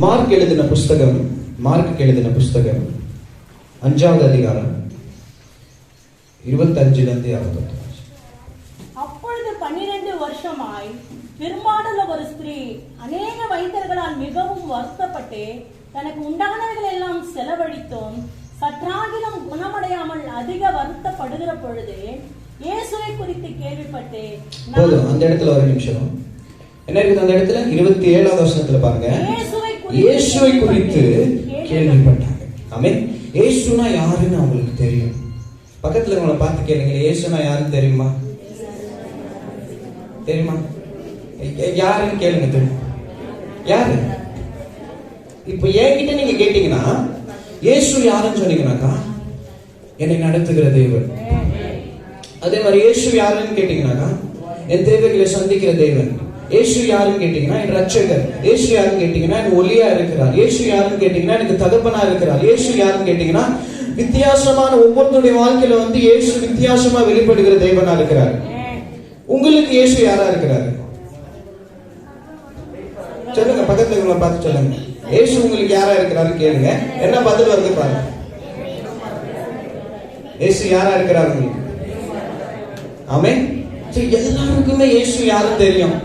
Mark எழுதின புஸ்தகம் 5வது அதிகாரம் 25 அப்பொழுது 12 வருஷமாய் பெரும்பாடுள்ள ஒரு ஸ்திரீ அநேக வைத்தியர்களால் மிகவும் வருத்தப்பட்டு தனக்கு உண்டானவர்கள் எல்லாம் செலவழித்தும் சற்றாகிலும் குணமடையாமல் அதிக வருத்தப்படுகிற பொழுது இயேசுவை குறித்து கேள்விப்பட்டு அந்த இடத்துல ஒரு நிமிஷம் என்ன இருக்குது அந்த இடத்துல 27வது வசனத்துல பாருங்க, இயேசுவை குறித்து கேள்விப்பட்டாங்க. ஆமென். இயேசுனா யாருன்னு அவங்களுக்கு தெரியும். பக்கத்துல உங்களை பார்த்து கேளுங்க, இயேசுனா யாருன்னு தெரியுமா? தெரியுமா? யாருன்னு கேளுங்க. தெரியும் யாரு? இப்ப என்கிட்ட நீங்க கேட்டீங்கன்னா இயேசு யாருன்னு சொன்னீங்கன்னாக்கா என்னை நடத்துகிற தேவன். அதே மாதிரி இயேசு யாருன்னு கேட்டீங்கன்னாக்கா என் தேவைகளை சந்திக்கிற தேவன். இயேசு யாருன்னு கேட்டீங்கன்னா என் ரட்சகர். இயேசு யாருன்னு கேட்டீங்கன்னா என் ஒளியா இருக்கிறார். இயேசு யாருன்னு கேட்டீங்கன்னா எனக்கு தகப்பனா இருக்கிறார். இயேசு யாருன்னு கேட்டீங்கன்னா வித்தியாசமான ஒவ்வொருத்தருடைய வாழ்க்கையில இயேசு வித்தியாசமா வெளிப்படுகிற தேவனா இருக்கிறார். உங்களுக்கு இயேசு யாரா இருக்கிறாரு? சொல்லுங்க, பக்கத்துல உங்களை பார்த்து சொல்லுங்க, இயேசு உங்களுக்கு யாரா இருக்கிறாரு கேளுங்க. என்ன பதில் வருது பாருங்க. இயேசு யாரா இருக்கிறாரு உங்களுக்கு? ஆமென். எல்லாருக்குமே இயேசு யாரும் தெரியும்.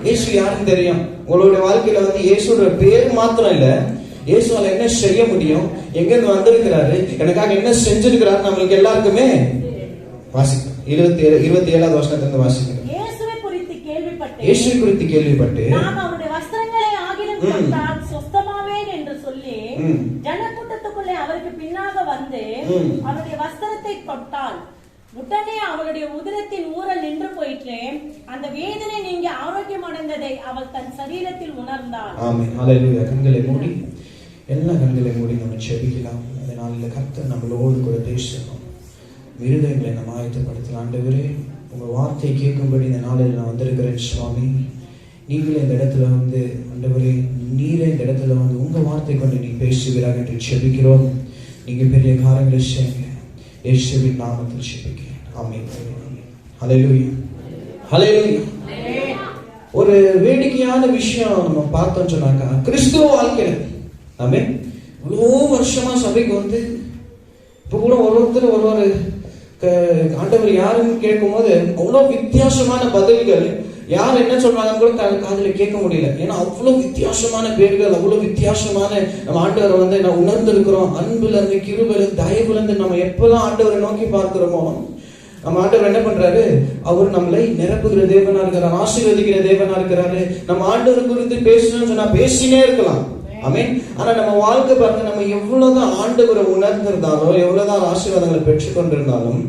இயேசு யாருன்னு தெரியும். உங்களுடைய வாழ்க்கையில இயேசுடைய பேர் மாத்திரம் இல்ல, இயேசுவால என்ன செய்ய முடியும், எங்க இருந்து வந்திருக்கிறாரு, எனக்காக என்ன செஞ்சிருக்கிறாரு நம்மளுக்கு எல்லாருக்குமே வாசிக்கும். 27வது வசனத்திலிருந்து வாசிக்கிறேன். இயேசுவை குறித்து கேள்விப்பட்டு நான் அவருடைய வஸ்திரங்களை ஆகிலும் தொட்டால் சுத்தமாவேன் என்று சொல்லி ஜனக்கூட்டத்துக்குள்ளே அவருக்கு பின்னாக வந்து அவருடைய வஸ்திரத்தை தொட்டால் உடனே அவளுடைய உதரத்தின் ஊரல் நின்று போயிற்று. அந்த வேதனை நீங்க ஆரோக்கியம் அடைந்ததை அவள் தன் சரீரத்தில் உணர்ந்தாள். ஆமென். ஹல்லேலூயா. கண்களை மூடி, எல்லா கண்களை மூடி நம்ம ஜெபிக்கலாம். அதனால கர்த்தர் நம்மளோடு கூட பேசணும். இருதயங்களை நம்ம ஆயத்தப்படுத்தலாம். ஆண்டவரே, உங்க வார்த்தையை கேட்கும்படி இந்த நாளில் நான் வந்திருக்கிறேன் சுவாமி. நீங்களே இந்த இடத்துல ஆண்டவரே, நீரே இந்த இடத்துல உங்க வார்த்தை கொண்டு நீ பேசுகிறார் என்று ஜெபிக்கிறோம். நீங்க பெரிய காரியங்களை செய்யுங்க. இயேசுவின் நாமத்தில் ஜெபிக்கிறேன். ஆமென். ஹல்லேலூயா. ஹல்லேலூயா. ஒரு வேடிக்கையான விஷயம் நம்ம பார்த்தோம் சொன்னாக்கா, கிறிஸ்துவ வாழ்க்கையில ஆமென், இவ்வளோ வருஷமா சபைக்கு இப்ப கூட ஒருத்தர் ஒரு ஆண்டவர் யாருன்னு கேட்கும் போது அவ்வளவு வித்தியாசமான பதில்கள். யார் என்ன சொல்றாங்கன்னு கூட காதுல கேட்க முடியல. ஏன்னா அவ்வளவு வித்தியாசமான பேர்கள், அவ்வளவு வித்தியாசமான நம்ம ஆண்டவரை நான் உணர்ந்திருக்கிறோம். அன்புல இருந்து, கிருபையில இருந்து, தயவுல இருந்து நம்ம எப்பெல்லாம் ஆண்டவரை நோக்கி பார்க்கிறோமோ நம்ம ஆண்டவர் என்ன பண்றாரு, அவர் நம்மளை நிரப்புகிற தேவனா இருக்கிறார், ஆசீர்வதிக்கிற தேவனா இருக்கிறாரு. நம்ம ஆண்டவர் குறித்து பேசணும்னு சொன்னா பேசினே இருக்கலாம். ஆமென். ஆனா நம்ம வாழ்க்கை பார்த்து நம்ம எவ்வளவுதான் ஆண்டவரை உணர்ந்திருந்தாலும், எவ்வளவுதான் ஆசீர்வாதங்களை பெற்றுக் கொண்டிருந்தாலும்,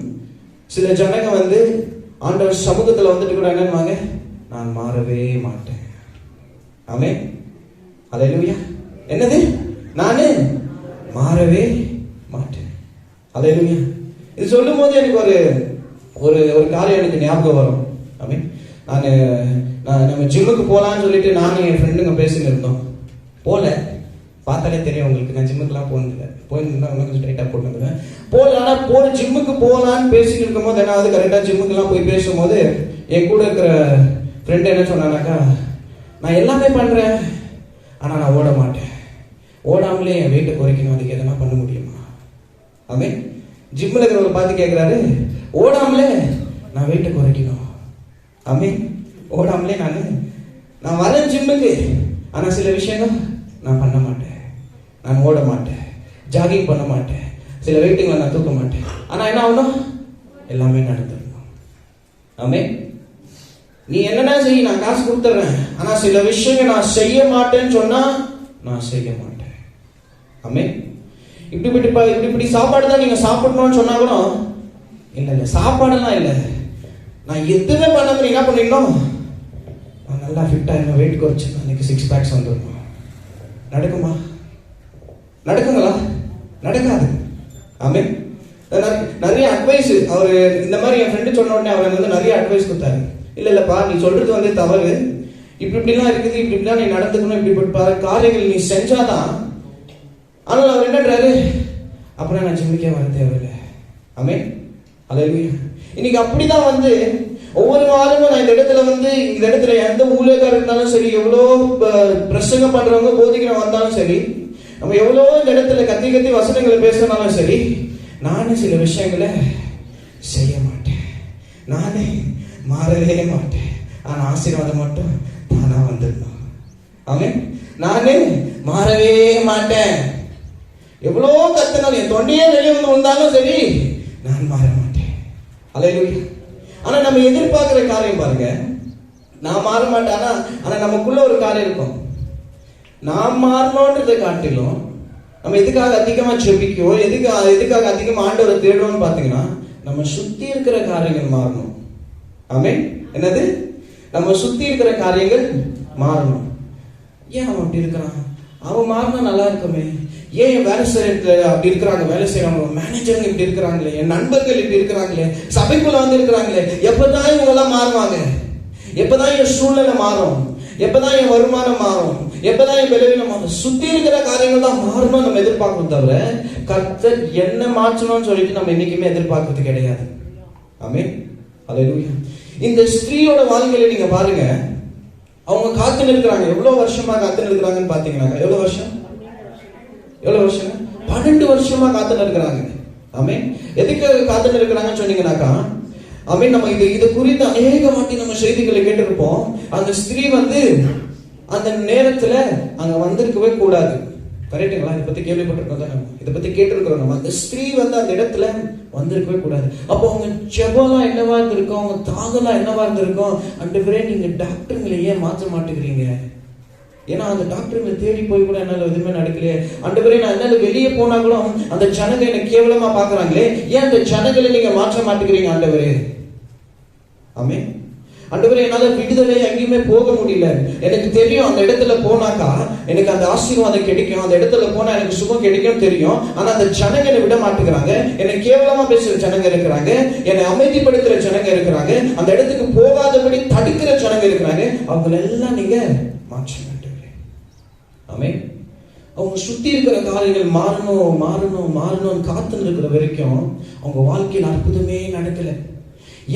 சில ஜனங்க ஆண்டவர் சமூகத்துல கூட என்னன்னுவாங்க, நான் மாறவே மாட்டேன். ஆமென். ஹல்லேலூயா. என்னது? நானு மாறவே மாட்டேன். ஹல்லேலூயா. இது சொல்லும் போது எனக்கு ஒரு காரியம் எனக்கு ஞாபகம் வரும். ஆமென். நம்ம ஜிம்முக்கு போலான்னு சொல்லிட்டு நானும் என் ஃப்ரெண்டுங்க பேசின்னு இருந்தோம். போல பார்த்தாலே தெரியும் உங்களுக்கு, நான் ஜிம்முக்குலாம் போயிருந்தா கொஞ்சம் டைட்டாக போட்டுருந்தேன். ஆனால் ஜிம்முக்கு போகலான்னு பேசிட்டு இருக்கும் போது என்ன கரெக்டாக ஜிம்முக்குலாம் போய் பேசும்போது என் கூட இருக்கிற ஃப்ரெண்டு என்ன சொன்னானாக்கா, நான் எல்லாமே பண்ணுறேன் ஆனால் நான் ஓட மாட்டேன். ஓடாமலே என் வெயிட்டை குறைக்கணும், அதுக்கு எதனா பண்ண முடியுமா? ஆமென். ஜிம்மில் இருக்கிறவங்க பார்த்து கேட்குறாரு, ஓடாமலே நான் வெயிட்டை குறைக்கணும். ஆமென். ஓடாமலே நான் வரேன் ஜிம்முக்கு, ஆனால் சில விஷயங்கள் நான் பண்ண மாட்டேன். நான் ஓட மாட்டேன், ஜாகிங் பண்ண மாட்டேன், சில வெயிட்டுங்களை நான் தூக்க மாட்டேன். ஆனால் என்ன ஆகணும், எல்லாமே நடந்துடணும். ஆமென். நீ என்னன்னா செய்ய, நான் காசு கொடுத்துட்றேன், ஆனால் சில விஷயங்கள் நான் செய்ய மாட்டேன்னு சொன்னா நான் செய்ய மாட்டேன். ஆமென். இப்படி சாப்பாடு தான் நீங்க சாப்பிடணும்னு சொன்னா கூட இல்லை, சாப்பாடுலாம் இல்லை, நான் எதுவுமே பண்ணாம என்ன பண்ணிடணும், நான் நல்லா ஃபிட்டா இருந்தேன், வெயிட் குறைச்சு அன்னைக்கு 6 பேக்ஸ் வந்துடணும். நடக்குமா? நடக்குங்களா? நடக்காது. ஆமென். நிறைய அட்வைஸ் அவர் இந்த மாதிரி என் ஃப்ரெண்டு சொன்ன உடனே அவர் நிறைய அட்வைஸ் கொடுத்தாரு. இல்லப்பா, நீ சொல்றது தவறு, இப்படிலாம் இருக்குது, இப்படிலாம் நீ நடந்துக்கணும், இப்படிப்பட்ட காரியங்கள் நீ செஞ்சாதான். ஆனால் அவர் என்னன்றாரு, அப்புறம் நான் ஜிம்முக்கே வர தேவையில்லை. ஆமென். ஹல்லேலூயா. இன்னைக்கு அப்படிதான் ஒவ்வொரு வாரமும் நான் இந்த இடத்துல எந்த ஊழியக்காரர் இருந்தாலும் சரி, எவ்வளோ பிரசங்கம் பண்றவங்க போதிக்கிறவங்க வந்தாலும் சரி, நம்ம எவ்வளோ இந்த இடத்துல கத்தி கத்தி வசனங்களை பேசினாலும் சரி, நானும் சில விஷயங்களை செய்ய மாட்டேன், நானே மாறவே மாட்டேன். ஆனா ஆசீர்வாதம் மட்டும் தானா வந்துடணும். ஆமென். நானே மாறவே மாட்டேன். எவ்வளோ கத்தினாலும் என் தொண்டையே வெளியே வந்தாலும் சரி, நான் மாற மாட்டேன். அல்லேலூயா. ஆனா நம்ம எதிர்பார்க்கிற காரியம் பாருங்க, நான் மாற மாட்டேன். ஆனா நமக்குள்ள ஒரு காரியம் இருக்கும். நான் மாறணும்ன்றதை காட்டிலும் நம்ம எதுக்காக அதிகமா செபிக்கோ, எதுக்காக அதிகமா ஆண்டவரை தேடுவோம்னு பாத்தீங்கன்னா, நம்ம சுத்தி இருக்கிற காரியங்கள் மாறணும். ஆமென். என்னது? நம்ம சுத்தி இருக்கிற காரியங்கள் மாறணும். ஏன் அவன் அப்படி இருக்கிறான்? அவன் மாறினா நல்லா இருக்குமே. ஏன் வேலை செய்யற அப்படி இருக்கிறாங்க, வேலை செய்யறவங்க, மேனேஜருங்க இப்படி இருக்கிறாங்களே, என் நண்பர்கள் இப்படி இருக்கிறாங்களே, சபைக்குள்ள வந்து இருக்கிறாங்களே, எப்பதான் இவங்க எல்லாம் மாறுவாங்க? எப்பதான் என் சூழ்நிலை மாறும்? எப்பதான் என் வருமானம் மாறும்? எப்பதான் என் விளைவில மாறும்? சுத்தி இருக்கிற காரியங்கள் தான் மாறணும் நம்ம எதிர்பார்க்கணும். தவிர கர்த்தர் என்ன மாற்றணும்னு சொல்லிட்டு நம்ம என்னைக்குமே எதிர்பார்க்கறது கிடையாது. ஆமென். அல்லேலூயா. இந்த ஸ்திரீயோட வாழ்க்கையில நீங்க பாருங்க, அவங்க காத்து நிற்கிறாங்க. எவ்வளவு வருஷமா காத்து நிற்கிறாங்கன்னு பாத்தீங்கன்னா, எவ்வளவு வருஷம்? 12 வருஷமா காத்து நிற்கிறாங்க. ஆமென். எதுக்கு காத்து நிற்கிறாங்கன்னு சொன்னீங்கன்னாக்கா, ஆமென், நம்ம இது குறித்து அநேக வாட்டி நம்ம செய்திகளை கேட்டிருப்போம். அந்த ஸ்திரீ அந்த நேரத்துல அங்க வந்திருக்கவே கூடாது. கரெக்டுங்களா? இதை பத்தி கேள்விப்பட்டிருக்கோம், இதை பத்தி கேட்டிருக்கிறோம். நம்ம அந்த ஸ்திரீ அந்த இடத்துல வந்திருக்கவே கூடாது. அப்போ அவங்க ஜெபம்லாம் என்னவா இருந்திருக்கும், அவங்க தாகலாம் என்னவா இருந்திருக்கும்? ஆண்டவரே, நீங்க டாக்டருங்களை ஏன் மாற்ற மாட்டேங்கிறீங்க? ஏன்னா அந்த டாக்டருங்களை தேடி போய் கூட என்னால எதுவுமே நடக்கலையே. ஆண்டவரே, நான் என்னால வெளியே போனா கூட அந்த ஜனங்க என்ன கேவலமா பாக்குறாங்களே, ஏன் அந்த ஜனங்களை நீங்க மாற்ற மாட்டேங்கிறீங்க ஆண்டவரே? ஆமென். ஆண்டவரே, என்னால விடுதலை எங்கேயுமே போக முடியல. எனக்கு தெரியும் அந்த இடத்துல போனாக்கா எனக்கு அந்த ஆசீர்வாதம் கிடைக்கும், அந்த இடத்துல போனா எனக்கு சுகம் கிடைக்கும் தெரியும். ஆனா அந்த ஜனங்க என்னை விட மாட்டேங்கிறாங்க. என்னை கேவலமா பேசுற ஜனங்க இருக்கிறாங்க, என்னை அமைதிப்படுத்துற ஜனங்க இருக்கிறாங்க, அந்த இடத்துக்கு போகாதபடி தடுக்கிற ஜனங்க இருக்கிறாங்க. அவங்க எல்லாம் நீங்க மாற்ற மாட்டேங்க. ஆமென். அவங்க சுத்தி இருக்கிற காரியங்கள் மாறணும் மாறணும் மாறணும் காத்து இருக்கிற வரைக்கும் அவங்க வாழ்க்கையில் அற்புதமே நடக்கல.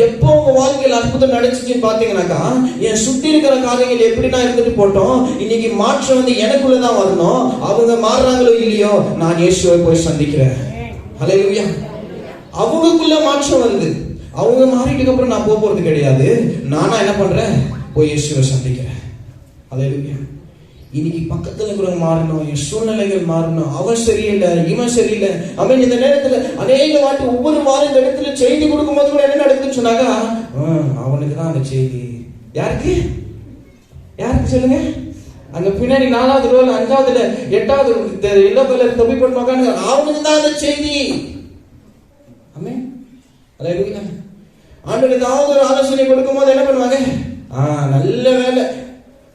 எப்போ உங்க வாழ்க்கையில் அற்புதம் நடந்துச்சுன்னு பாத்தீங்கன்னாக்கா, என் சுத்தி இருக்கிற காரியங்கள் எப்படின்னா இருந்துட்டு போட்டோம், இன்னைக்கு மாற்றம் எனக்குள்ளதான் வரணும். அவங்க மாறுறாங்களோ இல்லையோ, நான் இயேசுவை போய் சந்திக்கிறேன். ஹல்லேலூயா. அவங்களுக்குள்ள மாற்றம் வருது. அவங்க மாறிட்டதுக்கு அப்புறம் நான் போறது கிடையாது. நானா என்ன பண்றேன்? போய் இயேசுவை சந்திக்கிறேன். ஹல்லேலூயா. இன்னைக்கு பக்கத்துல இருக்கிறவங்க மாறணும், என் சூழ்நிலைகள் மாறணும். அவன் சரியில்லை, இவன் சரியில்லை. அவன் இந்த நேரத்துல அநேக வாட்டி ஒவ்வொரு வாரம் இந்த இடத்துல செய்தி கொடுக்கும் போது கூட என்ன நடக்குதுன்னு சொன்னாக்கா, அவனுக்கு தான் அந்த செய்தி. யாருக்கு சொல்லுங்க? அங்க பின்னாடி 4வது ரோல் 5வதுல 8வது எல்லோ கலர் தொப்பி போட்டு உட்கார்ந்து, அவனுக்கு தான் அந்த செய்தி. ஆமென். அல்லேலூயா. ஆண்டவர் ஏதாவது ஒரு ஆலோசனை கொடுக்கும் போது என்ன பண்ணுவாங்க? நல்ல வேலை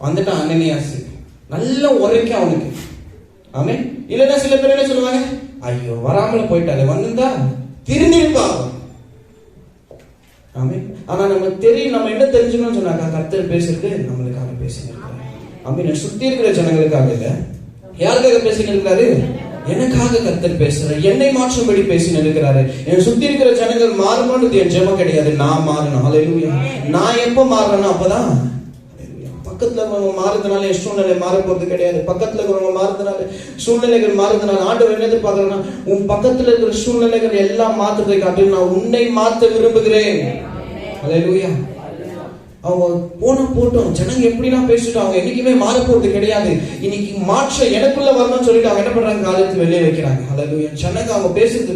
வந்துட்டான் அனனியாஸ், நல்ல உரைக்கும் அவனுக்கு. ஆமென். இல்லைன்னா சில பேர் என்ன சொல்லுவாங்க? ஐயோ, வராமல போயிட்டாரு, வந்திருந்தா திருந்திருப்பா. ஆமென். ஆனா நமக்கு தெரியும், நம்ம என்ன தெரிஞ்சுக்கணும்னு சொன்னாக்கா, கர்த்தர் பேசுறது நம்மளுக்காக பேசினார். ஆமென். சுத்தி இருக்கிற ஜனங்களுக்காக இல்ல. யாருக்காக பேசிட்டு இருக்காரு? எனக்காக கர்த்தர் பேசுறாரு, என்னை மாற்றும்படி பேசிட்டு இருக்கிறாரு. என் சுத்தி இருக்கிற ஜனங்கள் மாறணும்ன்றது என் ஜெபம் கிடையாது, நான் மாறணும். ஹல்லேலூயா. நான் எப்போ மாறணும்? அப்பதான். பக்கத்துல இருக்கிறவங்க மாறுறதுனால என் சூழ்நிலை மாற போறது கிடையாது. பக்கத்துல இருக்கிறவங்க மாறுறதுனால சூழ்நிலைகள் மாறுறதுனால ஆண்டவர் என்ன எதிர்பார்க்கறேன்னா, உன் பக்கத்துல இருக்கிற சூழ்நிலைகள் எல்லாம் மாற்றத்தை காட்டிலும் நான் உன்னை மாற்ற விரும்புகிறேன். ஹல்லேலூயா. அவங்க போட்டோம், ஜனங்க எப்படிலாம் பேசிட்டோம், அவங்க என்னைக்குமே மாற போறது கிடையாது. இன்னைக்கு மாற்றம் எனக்குள்ள வரணும்னு சொல்லிட்டு அவங்க என்ன பண்றாங்க? காலத்து வெளியே வைக்கிறாங்க. ஹல்லேலூயா. ஜனங்க அவங்க